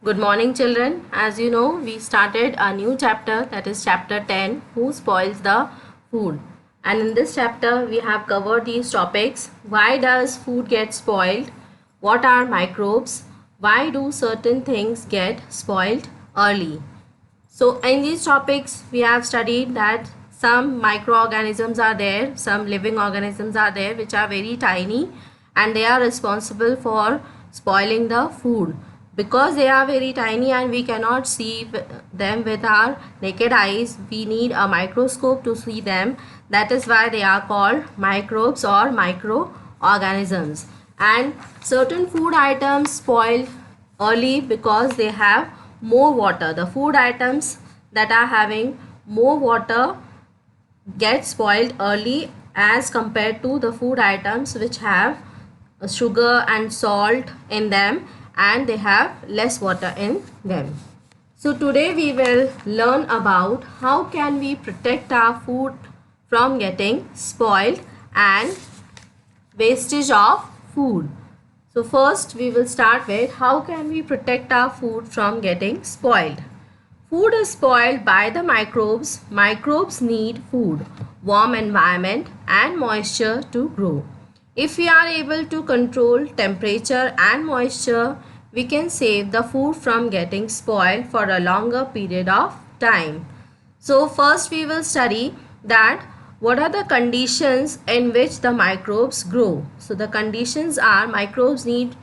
Good morning, children. As you know, we started a new chapter, that is chapter 10, Who Spoils the Food. And in this chapter, we have covered these topics. Why does food get spoiled? What are microbes? Why do certain things get spoiled early? So in these topics, we have studied that some microorganisms are there, some living organisms are there which are very tiny and they are responsible for spoiling the food. Because they are very tiny and we cannot see them with our naked eyes, we need a microscope to see them. That is why they are called microbes or microorganisms. And certain food items spoil early because they have more water. The food items that are having more water get spoiled early as compared to the food items which have sugar and salt in them and they have less water in them. So today we will learn about how can we protect our food from getting spoiled and wastage of food. So first we will start with how can we protect our food from getting spoiled. Food is spoiled by the microbes. Microbes need food, warm environment and moisture to grow. If we are able to control temperature and moisture, we can save the food from getting spoiled for a longer period of time. So first we will study that what are the conditions in which the microbes grow. So the conditions are microbes need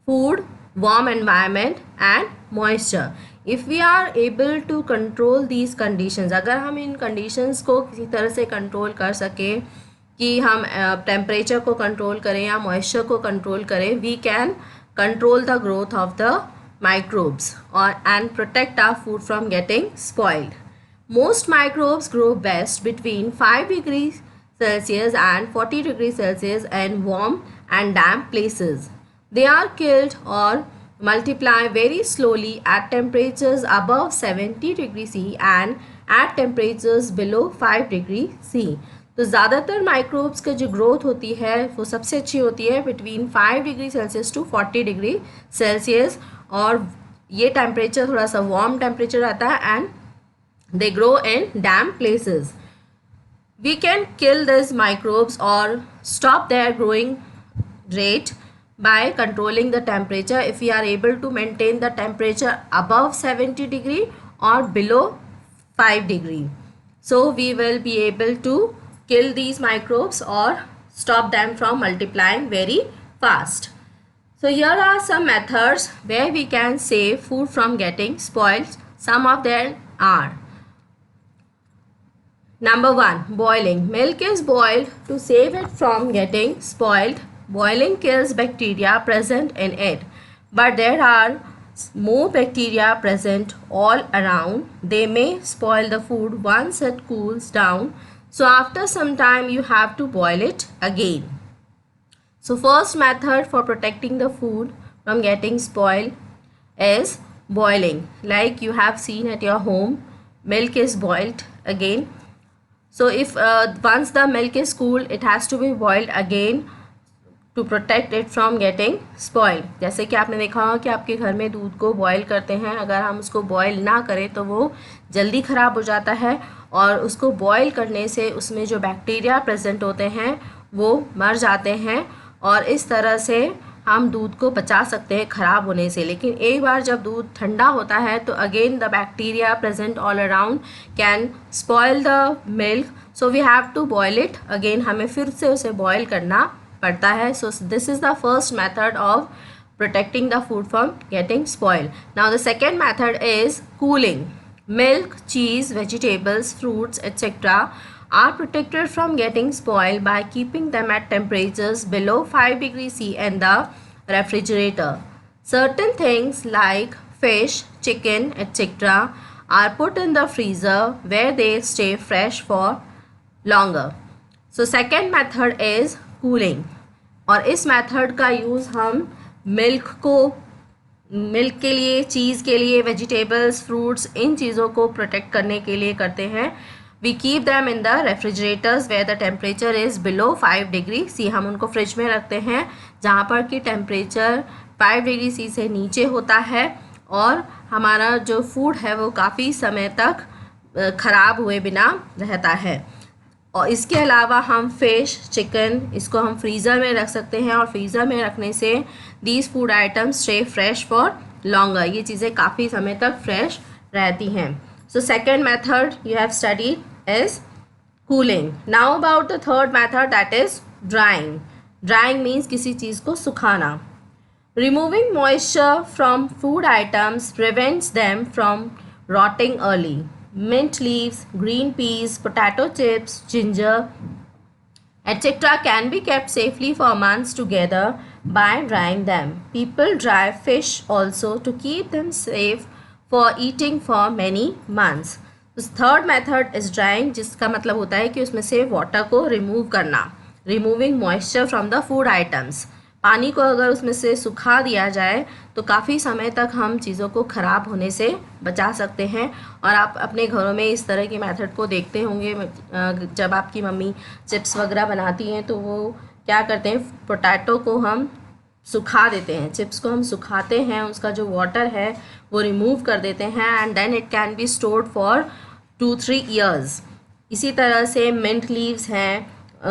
food, warm environment and moisture. If we are able to control these conditions, अगर हम इन conditions को किसी तरह से control कर सकें कि हम temperature को control करें या moisture को control करें, we can control the growth of the microbes and protect our food from getting spoiled. Most microbes grow best between 5 degrees Celsius and 40 degrees Celsius in warm and damp places. They are killed or multiply very slowly at temperatures above 70 degrees C and at temperatures below 5 degree C. तो ज़्यादातर microbes का जो growth होती है वो सबसे अच्छी होती है between 5 degree Celsius to 40 degree Celsius और ये टेम्परेचर थोड़ा सा वार्म टेम्परेचर रहता है and they grow in damp places. We can kill these microbes or stop their growing rate by controlling the temperature if we are able to maintain the temperature above 70 degree or below 5 degree. So we will be able to kill these microbes or stop them from multiplying very fast. So here are some methods where we can save food from getting spoiled. Some of them are: Number 1. Boiling. Milk is boiled to save it from getting spoiled. Boiling kills bacteria present in it, but there are more bacteria present all around. They may spoil the food once it cools down. So after some time you have to boil it again. So first method for protecting the food from getting spoiled is boiling. Like you have seen at your home, milk is boiled again. So if once the milk is cool, it has to be boiled again to protect it from getting spoiled. जैसे कि आपने देखा होगा कि आपके घर में दूध को बॉयल करते हैं, अगर हम उसको बॉयल ना करें तो वो जल्दी ख़राब हो जाता है और उसको बॉयल करने से उसमें जो बैक्टीरिया प्रेजेंट होते हैं वो मर जाते हैं और इस तरह से हम दूध को बचा सकते हैं ख़राब होने से. लेकिन एक बार जब दूध ठंडा होता है तो again the bacteria present all around can spoil the milk. So we have to boil it again. हमें फिर से उसे बॉयल करना पड़ता है. So this is the first method of protecting the food from getting spoil. Now the second method is cooling. Milk, cheese, vegetables, fruits, etc. are protected from getting spoiled by keeping them at temperatures below 5 degrees C in the refrigerator. Certain things like fish, chicken, etc. are put in the freezer where they stay fresh for longer. So second method is cooling. और इस method का use हम milk के लिए, चीज़ के लिए, vegetables, fruits, इन चीज़ों को प्रोटेक्ट करने के लिए करते हैं. We keep them in the refrigerators where the temperature is below 5 degree C. हम उनको फ्रिज में रखते हैं जहाँ पर कि टेम्परेचर 5 डिग्री सी से नीचे होता है और हमारा जो फूड है वो काफ़ी समय तक ख़राब हुए बिना रहता है। और इसके अलावा हम फिश, चिकन, इसको हम फ्रीज़र में रख सकते हैं और फ्रीज़र में रखने से these food items stay fresh for longer, ये चीज़ें काफ़ी समय तक फ्रेश रहती हैं। So second method you have studied is cooling. Now about the third method, that is drawing. Drawing means किसी चीज़ को सुखाना। Removing moisture from food items prevents them from rotting early. Mint leaves, green peas, potato chips, ginger, etc. can be kept safely for months together by drying them. People dry fish also to keep them safe for eating for many months. Third method is drawing, जिसका मतलब होता है कि उसमें से water को remove करना, removing moisture from the food items. पानी को अगर उसमें से सुखा दिया जाए तो काफ़ी समय तक हम चीज़ों को ख़राब होने से बचा सकते हैं। और आप अपने घरों में इस तरह की मेथड को देखते होंगे, जब आपकी मम्मी चिप्स वगैरह बनाती हैं तो वो क्या करते हैं, पोटैटो को हम सुखा देते हैं, चिप्स को हम सुखाते हैं, उसका जो वाटर है वो रिमूव कर देते हैं and then it can be stored for 2-3 years. इसी तरह से मिंट लीव्स हैं,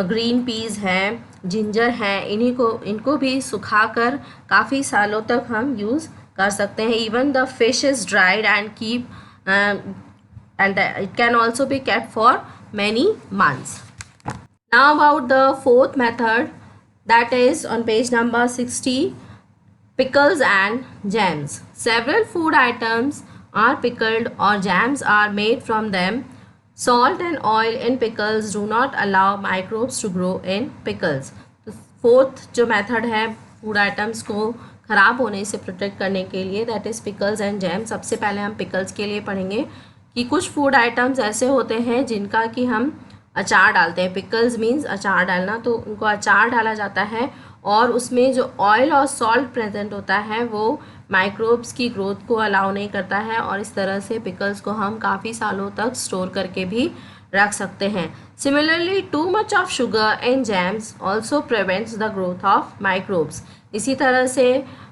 ग्रीन पीस हैं, जिंजर हैं, इनको भी सुखाकर काफ़ी सालों तक हम यूज़ कर सकते हैं। Even the fish is dried and keep and it can also be kept for many months. Now about the fourth method, that is on page number 60, pickles and jams. Several food items are pickled or jams are made from them. Salt and oil in pickles do not allow microbes to grow in pickles. तो fourth जो method है food items को ख़राब होने से protect करने के लिए, that is pickles and jam. सबसे पहले हम पिकल्स के लिए पढ़ेंगे कि कुछ फूड आइटम्स ऐसे होते हैं जिनका कि हम अचार डालते हैं। पिकल्स मीन्स अचार डालना, तो उनको अचार डाला जाता है और उसमें जो ऑयल और सॉल्ट प्रेजेंट होता है वो माइक्रोब्स की ग्रोथ को अलाउ नहीं करता है और इस तरह से पिकल्स को हम काफ़ी सालों तक स्टोर करके भी रख सकते हैं। Similarly too much of sugar in jams also prevents the growth of microbes. इसी तरह से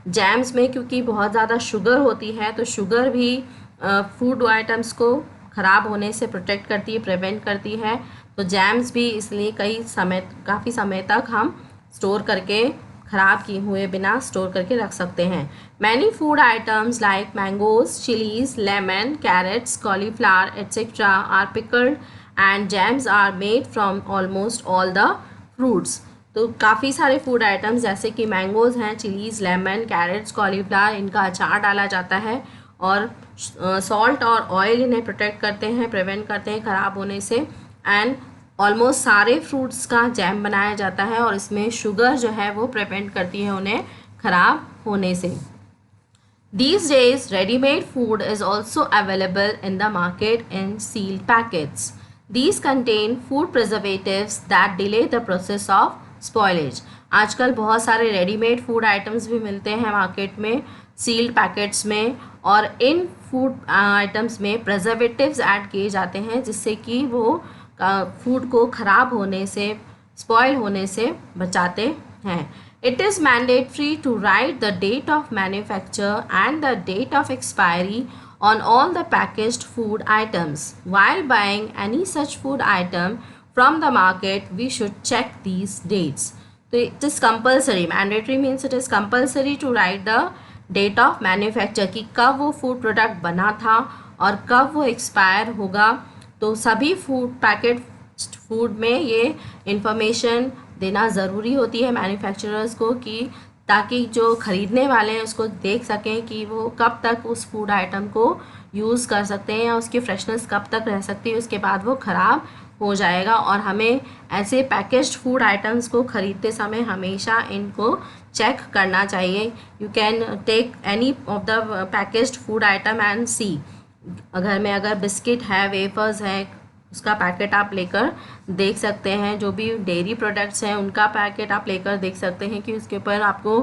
जैम्स में क्योंकि बहुत ज़्यादा शुगर होती है तो शुगर भी फूड आइटम्स को ख़राब होने से प्रोटेक्ट करती है, प्रिवेंट करती है। तो जैम्स भी इसलिए काफ़ी समय तक हम स्टोर करके ख़राब किए हुए बिना स्टोर करके रख सकते हैं। Many food items like mangoes, chillies, lemon, carrots, cauliflower etcetera are pickled and jams are made from almost all the fruits. तो काफ़ी सारे फूड आइटम्स जैसे कि मैंगोज़ हैं, चिलीज़, लेमन, कैरेट्स, कॉलीफ्लावर, इनका अचार डाला जाता है और सॉल्ट और ऑयल इन्हें प्रोटेक्ट करते हैं, प्रिवेंट करते हैं ख़राब होने से। एंड ऑलमोस्ट सारे फ्रूट्स का जैम बनाया जाता है और इसमें शुगर जो है वो प्रिवेंट करती है उन्हें ख़राब होने से। These days, ready-made food is also available in the market in sealed packets. These contain food preservatives that delay the process of spoilage. आजकल बहुत सारे रेडीमेड फूड आइटम्स भी मिलते हैं मार्केट में सील्ड पैकेट्स में, और इन फूड आइटम्स में प्रिजर्वेटिव्स ऐड किए जाते हैं जिससे कि वो फूड को ख़राब होने से, स्पॉइल होने से बचाते हैं। It is mandatory to write the date of manufacture and the date of expiry on all the packaged food items. While buying any such food item from the market, we should check these dates. So it is compulsory. Mandatory means it is compulsory to write the date of manufacture कि कब वो food product बना था और कब वो expire होगा। तो सभी पैकेट फूड में ये इंफॉर्मेशन देना ज़रूरी होती है मैन्युफैक्चरर्स को, कि ताकि जो ख़रीदने वाले हैं उसको देख सकें कि वो कब तक उस फूड आइटम को यूज़ कर सकते हैं या उसकी फ्रेशनेस कब तक रह सकती है, उसके बाद वो ख़राब हो जाएगा। और हमें ऐसे पैकेज्ड फूड आइटम्स को ख़रीदते समय हमेशा इनको चेक करना चाहिए। You can take any of the packaged food item and see, अगर बिस्किट है, वेफर्स है, उसका पैकेट आप लेकर देख सकते हैं। जो भी डेयरी प्रोडक्ट्स हैं उनका पैकेट आप लेकर देख सकते हैं कि उसके ऊपर आपको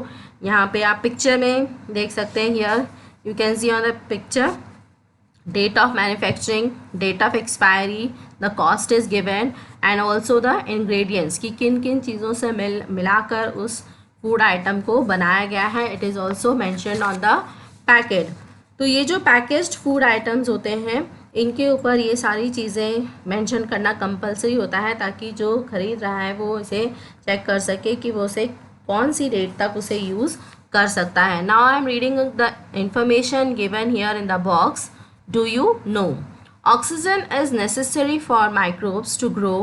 यहाँ पे आप पिक्चर में देख सकते हैं। Here you can see on the picture date of manufacturing, date of expiry, the cost is given and also the ingredients कि किन किन चीज़ों से मिलाकर उस फूड आइटम को बनाया गया है। It is also mentioned on the packet. तो ये जो पैकेज्ड फूड आइटम्स होते हैं इनके ऊपर ये सारी चीज़ें मेंशन करना कंपलसरी होता है, ताकि जो खरीद रहा है वो इसे चेक कर सके कि वो उसे कौन सी डेट तक उसे यूज़ कर सकता है. Now I am reading the information given here in the box. Do you know oxygen is necessary for microbes to grow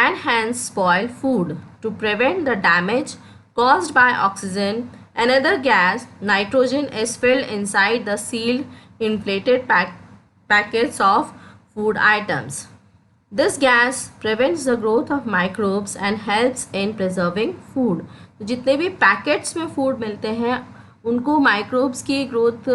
and hence spoil food. To prevent the damage caused by oxygen, another gas, nitrogen, is filled inside the sealed, inflated packets of food items. This gas prevents the growth of microbes and helps in preserving food. तो जितने भी packets में food मिलते हैं उनको microbes की growth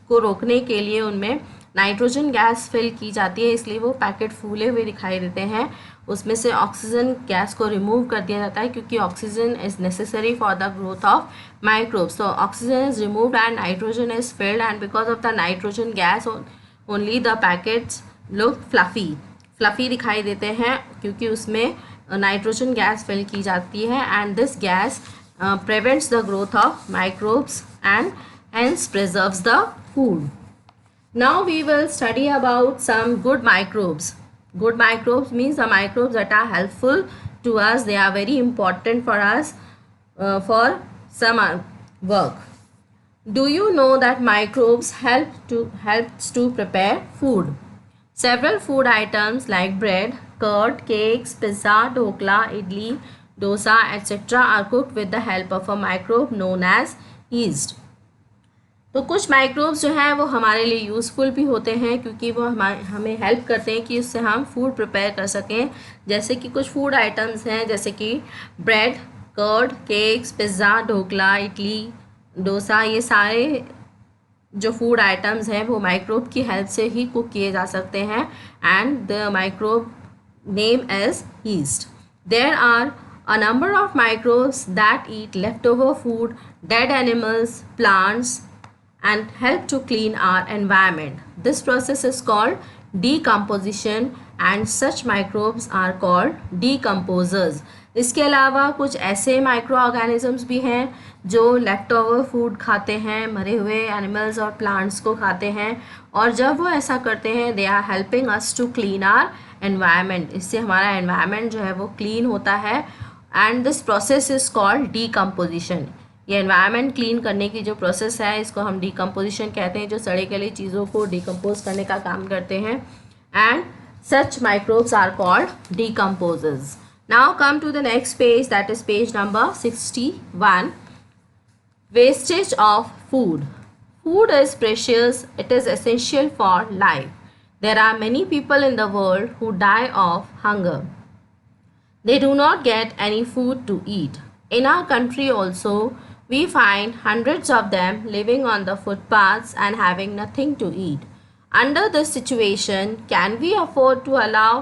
को रोकने के लिए उनमें नाइट्रोजन गैस फिल की जाती है, इसलिए वो पैकेट फूले हुए दिखाई देते हैं. उसमें से ऑक्सीजन गैस को रिमूव कर दिया जाता है क्योंकि oxygen is necessary for the growth of microbes. तो oxygen is removed and nitrogen is filled, and because of the nitrogen gas only the packets look fluffy दिखाई देते हैं क्योंकि उसमें नाइट्रोजन गैस फिल की जाती है. And this gas prevents the growth of microbes and hence preserves the food. Now we will study about some good microbes. Good microbes means the microbes that are helpful to us. They are very important for us for some work. Do you know that microbes helps to prepare food? Several food items like bread, curd, cakes, pizza, dhokla, idli, dosa, etc. are cooked with the help of a microbe known as yeast. तो कुछ microbes जो हैं वो हमारे लिए useful भी होते हैं क्योंकि वो हमें हेल्प करते हैं कि उससे हम फूड प्रिपेयर कर सकें. जैसे कि कुछ फूड आइटम्स हैं जैसे कि bread, curd, cakes, pizza, dhokla, idli, dosa, ये सारे जो फूड आइटम्स हैं वो माइक्रोब की हेल्प से ही कुक किए जा सकते हैं. And the microbe name is yeast. There are a number of microbes that eat leftover food, dead animals, plants, and help to clean our environment. This process is called decomposition, and such microbes are called decomposers. इसके अलावा कुछ ऐसे micro organisms भी हैं जो left over food खाते हैं, मरे हुए एनिमल्स और प्लांट्स को खाते हैं, और जब वो ऐसा करते हैं they are helping us to clean our environment. इससे हमारा एनवायरनमेंट जो है वो क्लीन होता है. And this process is called decomposition. ये एनवायरनमेंट क्लीन करने की जो प्रोसेस है इसको हम डीकम्पोजिशन कहते हैं, जो सड़े गले चीज़ों को डीकम्पोज करने का काम करते हैं. And such microbes are called decomposers. Now come to the next page, that is page number 61. Wastage of food. Food is precious. It is essential for life. There are many people in the world who die of hunger. They do not get any food to eat. In our country also, we find hundreds of them living on the footpaths and having nothing to eat. Under this situation, can we afford to allow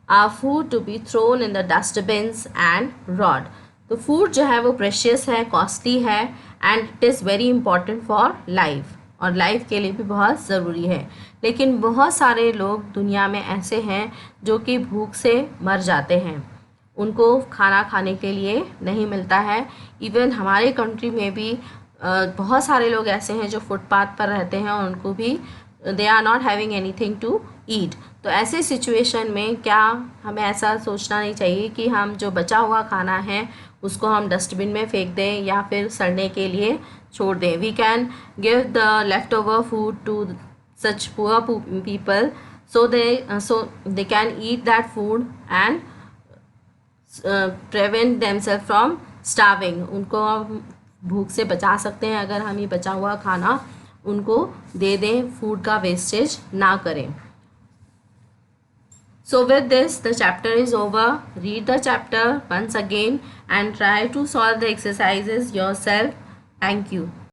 our food to be thrown in the dustbins and rot? तो food जो है वो precious है, costly है, and it is very important for life, और life के लिए भी बहुत ज़रूरी है. लेकिन बहुत सारे लोग दुनिया में ऐसे हैं जो कि भूख से मर जाते हैं, उनको खाना खाने के लिए नहीं मिलता है. इवन हमारे कंट्री में भी बहुत सारे लोग ऐसे हैं जो फुटपाथ पर रहते हैं और उनको भी they are not having anything to eat. तो ऐसे सिचुएशन में क्या हमें ऐसा सोचना नहीं चाहिए कि हम जो बचा हुआ खाना है उसको हम डस्टबिन में फेंक दें या फिर सड़ने के लिए छोड़ दें. We can give the left over food to such poor people so they can eat that food and prevent themself from starving. उनको हम भूख से बचा सकते हैं अगर हम ये बचा हुआ खाना उनको दे दें, फूड का वेस्टेज ना करें. So with this, the chapter is over. Read the chapter once again and try to solve the exercises yourself. Thank you.